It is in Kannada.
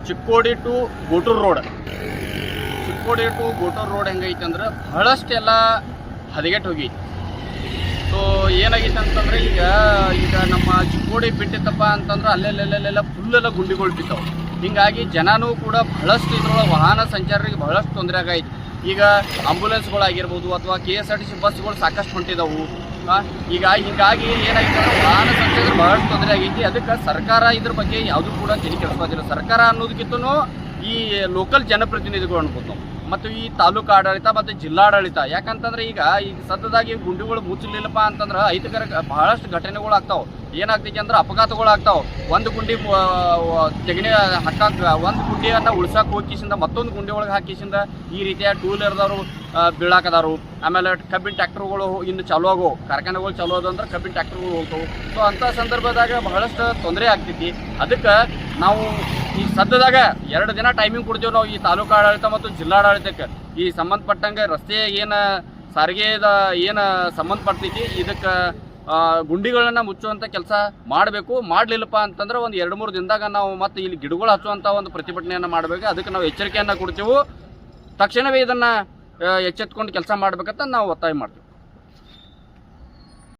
ಚಿಕ್ಕೋಡಿ ಟು ಗೋಟೂರು ರೋಡ್ ಹೆಂಗೈತೆ ಅಂದ್ರೆ ಬಹಳಷ್ಟು ಎಲ್ಲ ಹದಗೆಟ್ಟು ಹೋಗೈತಿ. ಸೊ ಏನಾಗೈತೆ ಅಂತಂದ್ರೆ ಈಗ ನಮ್ಮ ಚಿಕ್ಕೋಡಿ ಬಿಟ್ಟಿತ್ತಪ್ಪ ಅಂತಂದ್ರೆ ಅಲ್ಲೆಲ್ಲ ಫುಲ್ಲೆಲ್ಲ ಗುಂಡಿಗಳು ಬಿದ್ದಾವೆ. ಹೀಗಾಗಿ ಜನನೂ ಕೂಡ ಬಹಳಷ್ಟು ಇದ್ರೊಳಗೆ ವಾಹನ ಸಂಚಾರರಿಗೆ ಬಹಳಷ್ಟು ತೊಂದರೆ ಆಗೈತಿ. ಈಗ ಆಂಬುಲೆನ್ಸ್ಗಳಾಗಿರ್ಬೋದು ಅಥವಾ KSRTC ಬಸ್ಗಳು ಸಾಕಷ್ಟು ಹೊಂಟಿದವು. ಈಗ ಹೀಗಾಗಿ ಏನಾಗಿದೆ ಅಂದ್ರೆ ವಾಹನ ಸಂಚಾರ ಬಹಳಷ್ಟು ತೊಂದರೆ ಆಗೈತಿ. ಅದಕ್ಕೆ ಸರ್ಕಾರ ಇದ್ರ ಬಗ್ಗೆ ಯಾವುದೂ ಕೂಡ ತಲೆ ಕೆಡಿಸ್ಕೋದಿಲ್ಲ. ಸರ್ಕಾರ ಅನ್ನೋದಕ್ಕಿಂತನೂ ಈ ಲೋಕಲ್ ಜನಪ್ರತಿನಿಧಿಗಳು ಅನ್ಬೋದು ಮತ್ತು ಈ ತಾಲೂಕು ಆಡಳಿತ ಮತ್ತು ಜಿಲ್ಲಾಡಳಿತ. ಯಾಕಂತಂದ್ರೆ ಈಗ ಸದ್ಯದಾಗಿ ಗುಂಡಿಗಳು ಮುಚ್ಚಲಿಲ್ಲಪ್ಪ ಅಂತಂದ್ರೆ ಅಹಿತಕರ ಬಹಳಷ್ಟು ಘಟನೆಗಳು ಆಗ್ತಾವೆ. ಏನಾಗ್ತೈತಿ ಅಂದ್ರೆ ಅಪಘಾತಗಳು ಆಗ್ತಾವೆ. ಒಂದು ಗುಂಡಿ ತೆಗಣೆ ಹಾಕಕ್ಕೆ ಒಂದು ಗುಂಡಿಯನ್ನು ಉಳ್ಸಕ್ಕೆ ಹೋಗಿಸಿಂದ ಮತ್ತೊಂದು ಗುಂಡಿ ಒಳಗೆ ಹಾಕಿಸಿಂದ ಈ ರೀತಿಯ ಟೂ ವೀಲರ್ದವರು ಬೀಳಾಕದಾರು. ಆಮೇಲೆ ಕಬ್ಬಿನ ಟ್ಯಾಕ್ಟರ್ಗಳು ಇನ್ನು ಚಾಲೂ ಆಗೋ ಕಾರ್ಖಾನೆಗಳು ಚಾಲೂ ಆದವು ಅಂದ್ರೆ ಕಬ್ಬಿನ ಟ್ಯಾಕ್ಟರ್ಗಳು ಹೋಗ್ತಾವೆ. ಸೊ ಅಂಥ ಸಂದರ್ಭದಾಗ ಬಹಳಷ್ಟು ತೊಂದರೆ ಆಗ್ತೈತಿ. ಅದಕ್ಕೆ ನಾವು ಈ ಸದ್ಯದಾಗ 2 ದಿನ ಟೈಮಿಂಗ್ ಕೊಡ್ತೀವಿ ನಾವು ಈ ತಾಲೂಕು ಆಡಳಿತ ಮತ್ತು ಜಿಲ್ಲಾಡಳಿತಕ್ಕೆ. ಈ ಸಂಬಂಧಪಟ್ಟಂಗೆ ರಸ್ತೆ ಏನು ಸಾರಿಗೆದ ಏನು ಸಂಬಂಧಪಡ್ತೈತಿ ಇದಕ್ಕೆ ಗುಂಡಿಗಳನ್ನು ಮುಚ್ಚುವಂಥ ಕೆಲಸ ಮಾಡಬೇಕು. ಮಾಡಲಿಲ್ಲಪ್ಪ ಅಂತಂದ್ರೆ ಒಂದು 2-3 ದಿನದಾಗ ನಾವು ಮತ್ತೆ ಇಲ್ಲಿ ಗಿಡಗಳು ಹಚ್ಚುವಂಥ ಒಂದು ಪ್ರತಿಭಟನೆಯನ್ನು ಮಾಡಬೇಕು. ಅದಕ್ಕೆ ನಾವು ಎಚ್ಚರಿಕೆಯನ್ನು ಕೊಡ್ತೀವಿ. ತಕ್ಷಣವೇ ಇದನ್ನು ಎಚ್ಚೆತ್ಕೊಂಡು ಕೆಲಸ ಮಾಡಬೇಕಂತ ನಾವು ಒತ್ತಾಯ ಮಾಡ್ತೀವಿ.